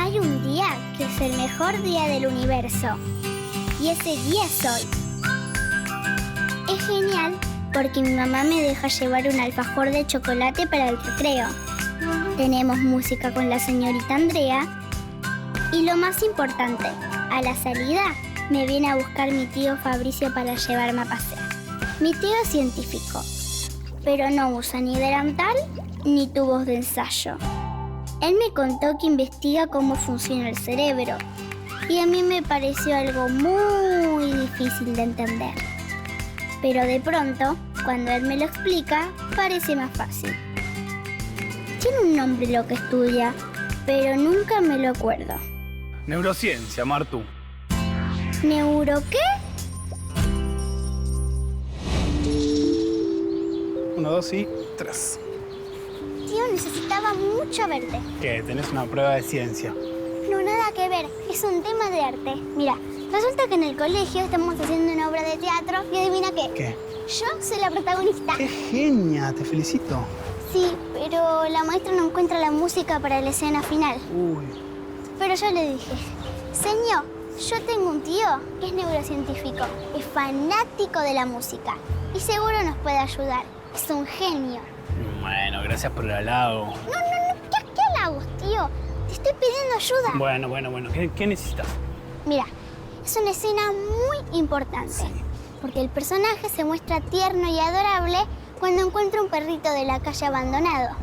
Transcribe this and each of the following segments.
Hay un día que es el mejor día del universo. Y ese día es hoy. Es genial porque mi mamá me deja llevar un alfajor de chocolate para el recreo. Tenemos música con la señorita Andrea. Y lo más importante, a la salida me viene a buscar mi tío Fabricio para llevarme a pasear. Mi tío es científico, pero no usa ni delantal ni tubos de ensayo. Él me contó que investiga cómo funciona el cerebro y a mí me pareció algo muy difícil de entender. Pero de pronto, cuando él me lo explica, parece más fácil. Tiene un nombre lo que estudia, pero nunca me lo acuerdo. Neurociencia, Martu. ¿Neuro qué? 1, 2 y 3. Tío, necesitaba mucho verte. ¿Qué? ¿Tenés una prueba de ciencia? No, nada que ver. Es un tema de arte. Mira, resulta que en el colegio estamos haciendo una obra de teatro y adivina qué. ¿Qué? Yo soy la protagonista. ¡Qué genia! Te felicito. Sí, pero la maestra no encuentra la música para la escena final. Uy. Pero yo le dije, señor, yo tengo un tío que es neurocientífico, es fanático de la música y seguro nos puede ayudar. Es un genio. Bueno, gracias por el halago. No, ¿qué halagos, tío? Te estoy pidiendo ayuda. Bueno. ¿Qué necesitas? Mira, es una escena muy importante. Sí. Porque el personaje se muestra tierno y adorable cuando encuentra un perrito de la calle abandonado.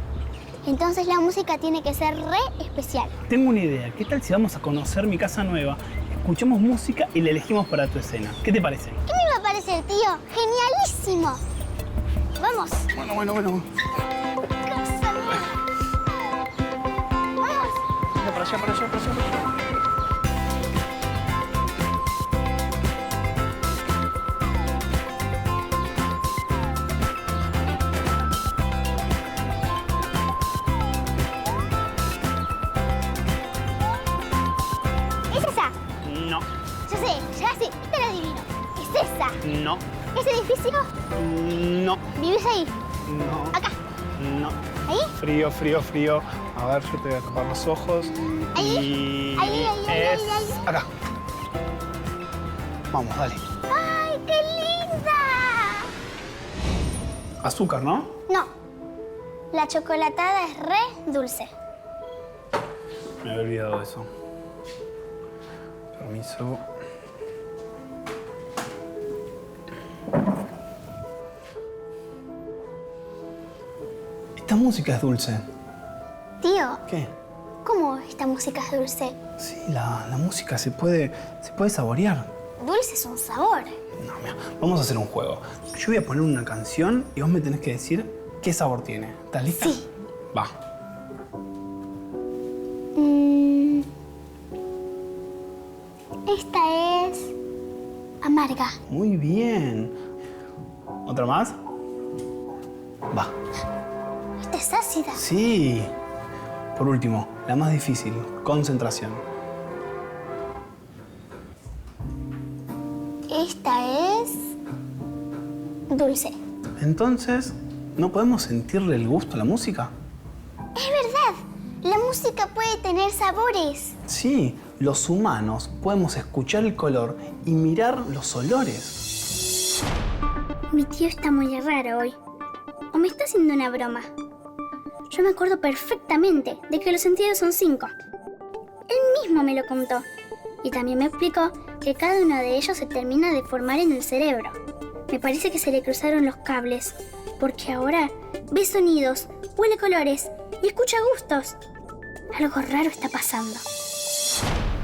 Entonces la música tiene que ser re especial. Tengo una idea. ¿Qué tal si vamos a conocer mi casa nueva? Escuchamos música y la elegimos para tu escena. ¿Qué te parece? ¿Qué me va a parecer, tío? ¡Genialísimo! ¡Vamos! Bueno. ¡Cosa mía! ¡Vamos! Para allá. ¿Es esa? No. Yo sé, ya sé, esta la adivino. ¿Es esa? No. ¿Ese edificio? No. ¿Vivís ahí? No. ¿Acá? No. ¿Ahí? Frío. A ver, yo te voy a tapar los ojos. Ahí. Y Ahí. es acá. Vamos, dale. ¡Ay, qué linda! Azúcar, ¿no? No, la chocolatada es re dulce. Me había olvidado de eso. Permiso. Esta música es dulce. Tío, ¿Qué? ¿cómo esta música es dulce? Sí, la música se puede saborear. Dulce es un sabor. No, mira, vamos a hacer un juego. Yo voy a poner una canción y vos me tenés que decir qué sabor tiene. ¿Estás lista? Sí. Va. Esta es amarga. Muy bien. ¿Otra más? Va. Esta es ácida. Sí. Por último, la más difícil, concentración. Esta es dulce. Entonces, ¿no podemos sentirle el gusto a la música? Es verdad, la música puede tener sabores. Sí, los humanos podemos escuchar el color y mirar los olores. Mi tío está muy raro hoy. ¿O me está haciendo una broma? Yo me acuerdo perfectamente de que los sentidos son 5. Él mismo me lo contó. Y también me explicó que cada uno de ellos se termina de formar en el cerebro. Me parece que se le cruzaron los cables, porque ahora ve sonidos, huele colores y escucha gustos. Algo raro está pasando.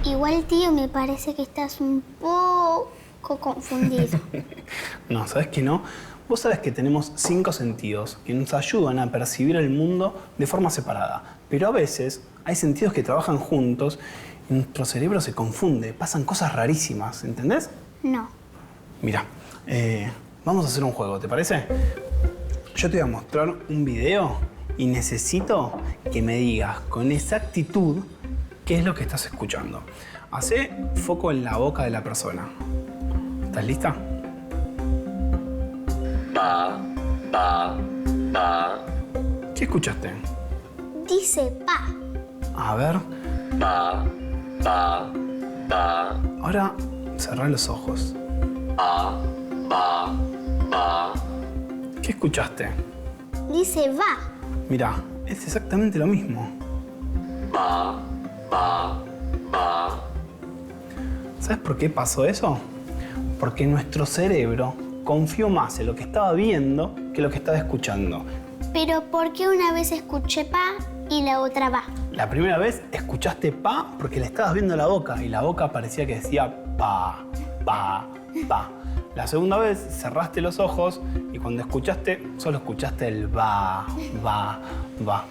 Igual, tío, me parece que estás un poco confundido. No, ¿sabes qué no? Vos sabés que tenemos 5 sentidos que nos ayudan a percibir el mundo de forma separada. Pero a veces hay sentidos que trabajan juntos y nuestro cerebro se confunde. Pasan cosas rarísimas, ¿entendés? No. Mira, vamos a hacer un juego, ¿te parece? Yo te voy a mostrar un video y necesito que me digas con exactitud qué es lo que estás escuchando. Hacé foco en la boca de la persona. ¿Estás lista? Pa. ¿Qué escuchaste? Dice pa. A ver, ba, ba, ba, Ahora cerrá los ojos. ba, ba, ba, ¿Qué escuchaste? Dice va. Mirá, es exactamente lo mismo. ba, ba, ba. ¿Sabes por qué pasó eso? Porque nuestro cerebro confió más en lo que estaba viendo que lo que estaba escuchando. Pero ¿por qué una vez escuché pa y la otra va? La primera vez escuchaste pa porque le estabas viendo la boca y la boca parecía que decía pa, pa, pa. La segunda vez cerraste los ojos y cuando escuchaste, solo escuchaste el va, va, va.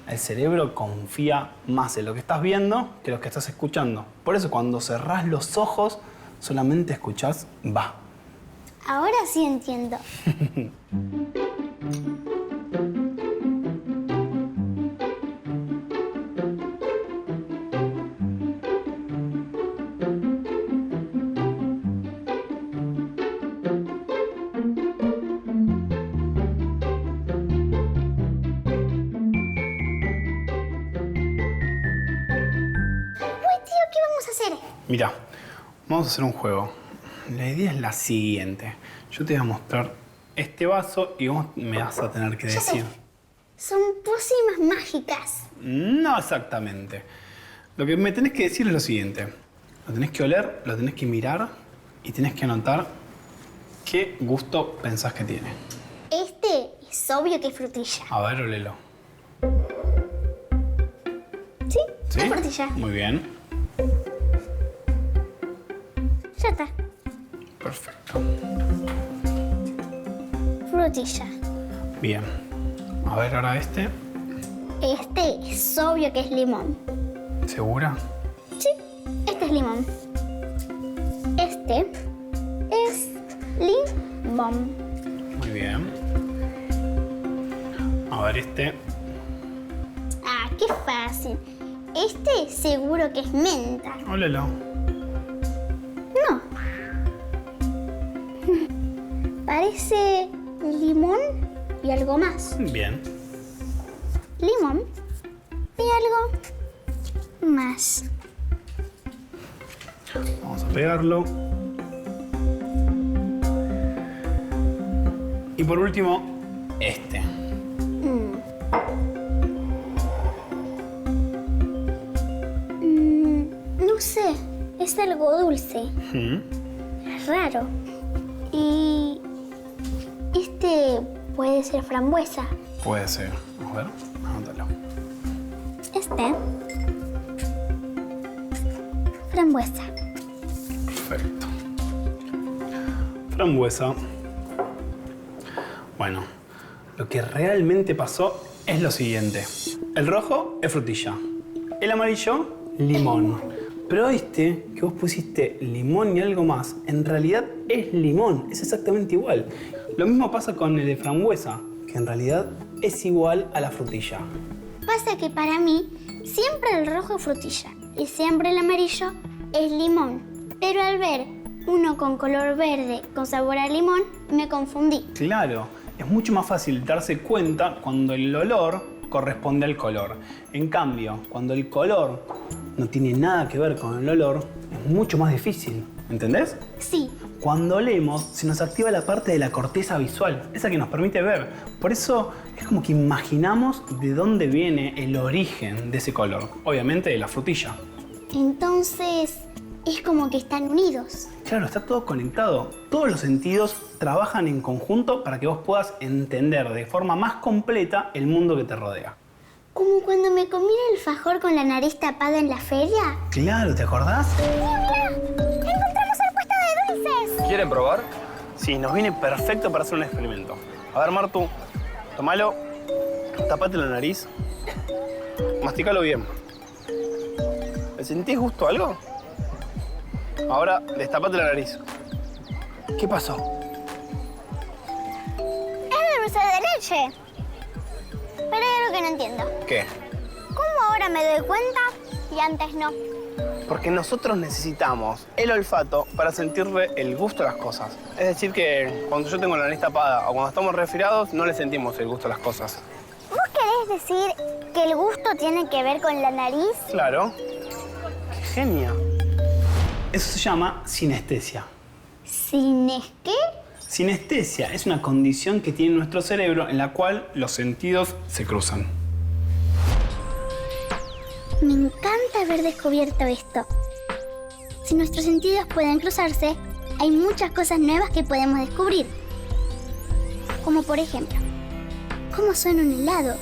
El cerebro confía más en lo que estás viendo que lo que estás escuchando. Por eso cuando cerrás los ojos, solamente escuchás va. Ahora sí entiendo. ¿Qué vamos a hacer? Mira, vamos a hacer un juego. La idea es la siguiente. Yo te voy a mostrar este vaso y vos me vas a tener que Ya sé. decir. Son pócimas mágicas. No exactamente. Lo que me tenés que decir es lo siguiente. Lo tenés que oler, lo tenés que mirar y tenés que anotar qué gusto pensás que tiene. Este es obvio que es frutilla. A ver, olelo. ¿Sí? ¿Sí? Es frutilla. Muy bien. Ya está. Perfecto. Frutilla. Bien. A ver ahora este. Este es obvio que es limón. ¿Segura? Sí, este es limón. Este es limón. Muy bien. A ver este. Ah, qué fácil. Este seguro que es menta. Olelo. No. Parece limón y algo más. Bien. Limón y algo más. Vamos a pegarlo. Y por último, este. No sé, es algo dulce. Es raro. Y este puede ser frambuesa. Puede ser. A ver, anótalo. Este. Frambuesa. Perfecto. Frambuesa. Bueno, lo que realmente pasó es lo siguiente. El rojo es frutilla. El amarillo, limón. Pero este, que vos pusiste limón y algo más, en realidad es limón. Es exactamente igual. Lo mismo pasa con el de frambuesa, que en realidad es igual a la frutilla. Pasa que para mí siempre el rojo es frutilla y siempre el amarillo es limón. Pero al ver uno con color verde con sabor a limón, me confundí. Claro, es mucho más fácil darse cuenta cuando el olor corresponde al color. En cambio, cuando el color no tiene nada que ver con el olor, es mucho más difícil. ¿Entendés? Sí, Cuando olemos, se nos activa la parte de la corteza visual, esa que nos permite ver. Por eso es como que imaginamos de dónde viene el origen de ese color. Obviamente de la frutilla. entonces es como que están unidos. Claro, está todo conectado. Todos los sentidos trabajan en conjunto para que vos puedas entender de forma más completa el mundo que te rodea. Como cuando me comí el alfajor con la nariz tapada en la feria. Claro, ¿te acordás? ¡Mira! ¡Encontramos el puesto de dulces! ¿Quieren probar? Sí, nos viene perfecto para hacer un experimento. A ver, Martu, tomalo, tapate la nariz, masticalo bien. ¿Le sentís gusto a algo? Ahora, destapate la nariz. ¿Qué pasó? Es dulce de leche. Pero hay algo que no entiendo. ¿Qué? ¿Cómo ahora me doy cuenta y antes no? Porque nosotros necesitamos el olfato para sentirle el gusto a las cosas. Es decir que cuando yo tengo la nariz tapada o cuando estamos resfriados, no le sentimos el gusto a las cosas. ¿Vos querés decir que el gusto tiene que ver con la nariz? Claro. genia. Eso se llama sinestesia. ¿Qué? Sinestesia es una condición que tiene nuestro cerebro en la cual los sentidos se cruzan. Me encanta haber descubierto esto. Si nuestros sentidos pueden cruzarse, hay muchas cosas nuevas que podemos descubrir. Como por ejemplo, cómo suena un helado,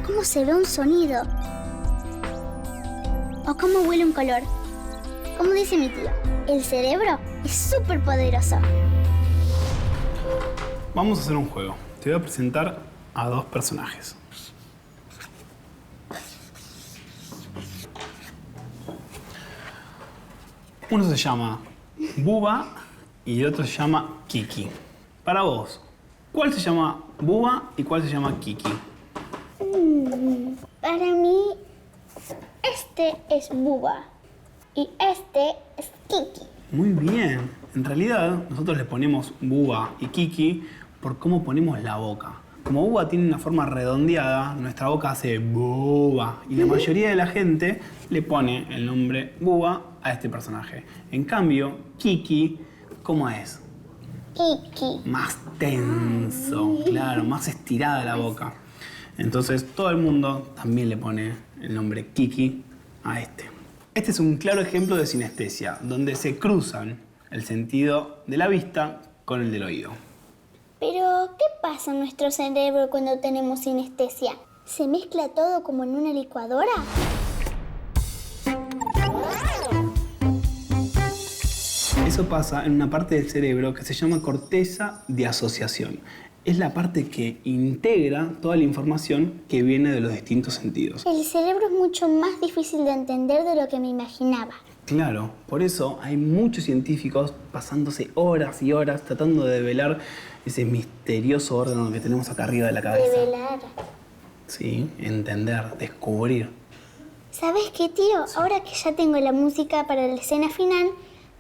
cómo se ve un sonido, o cómo huele un color. Como dice mi tío, el cerebro es súper poderoso. Vamos a hacer un juego. Te voy a presentar a dos personajes. Uno se llama Buba y el otro se llama Kiki. Para vos, ¿cuál se llama Buba y cuál se llama Kiki? Para mí, este es Buba y este es Kiki. Muy bien. En realidad, nosotros le ponemos Buba y Kiki por cómo ponemos la boca. Como Buba tiene una forma redondeada, nuestra boca hace Buba. Y la mayoría de la gente le pone el nombre Buba a este personaje. En cambio, Kiki, ¿cómo es? Kiki. Más tenso, claro, más estirada la boca. Entonces, todo el mundo también le pone el nombre Kiki a este. Este es un claro ejemplo de sinestesia, donde se cruzan el sentido de la vista con el del oído. Pero, ¿qué pasa en nuestro cerebro cuando tenemos sinestesia? ¿Se mezcla todo como en una licuadora? Eso pasa en una parte del cerebro que se llama corteza de asociación. Es la parte que integra toda la información que viene de los distintos sentidos. El cerebro es mucho más difícil de entender de lo que me imaginaba. Claro, por eso hay muchos científicos pasándose horas y horas tratando de develar ese misterioso órgano que tenemos acá arriba de la cabeza. Develar. Sí, entender, descubrir. ¿Sabes qué, tío? Ahora que ya tengo la música para la escena final,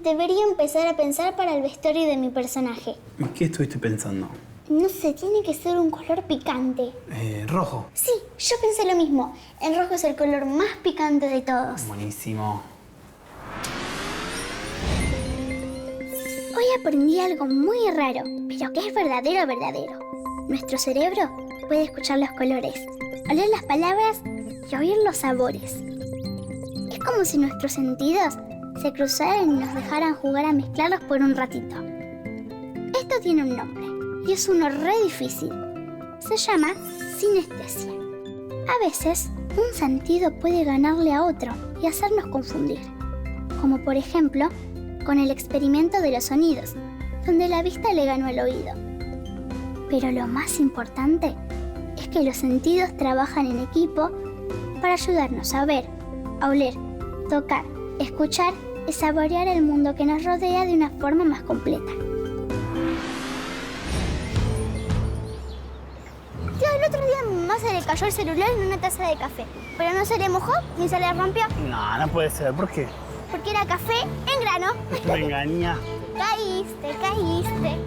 debería empezar a pensar para el vestuario de mi personaje. ¿Qué estuviste pensando? No sé, tiene que ser un color picante. Rojo. Sí, yo pensé lo mismo. El rojo es el color más picante de todos. Buenísimo. Hoy aprendí algo muy raro, pero que es verdadero. Nuestro cerebro puede escuchar los colores, oler las palabras y oír los sabores. Es como si nuestros sentidos se cruzaran y nos dejaran jugar a mezclarlos por un ratito. Esto tiene un nombre y es uno re difícil. Se llama sinestesia. A veces, un sentido puede ganarle a otro y hacernos confundir. Como por ejemplo, con el experimento de los sonidos, donde la vista le ganó al oído. Pero lo más importante es que los sentidos trabajan en equipo para ayudarnos a ver, a oler, tocar, escuchar y saborear el mundo que nos rodea de una forma más completa. Tío, el otro día a mi mamá se le cayó el celular en una taza de café, pero no se le mojó ni se le rompió. No puede ser. ¿Por qué? Porque era café en grano. Me engañaste. Caíste.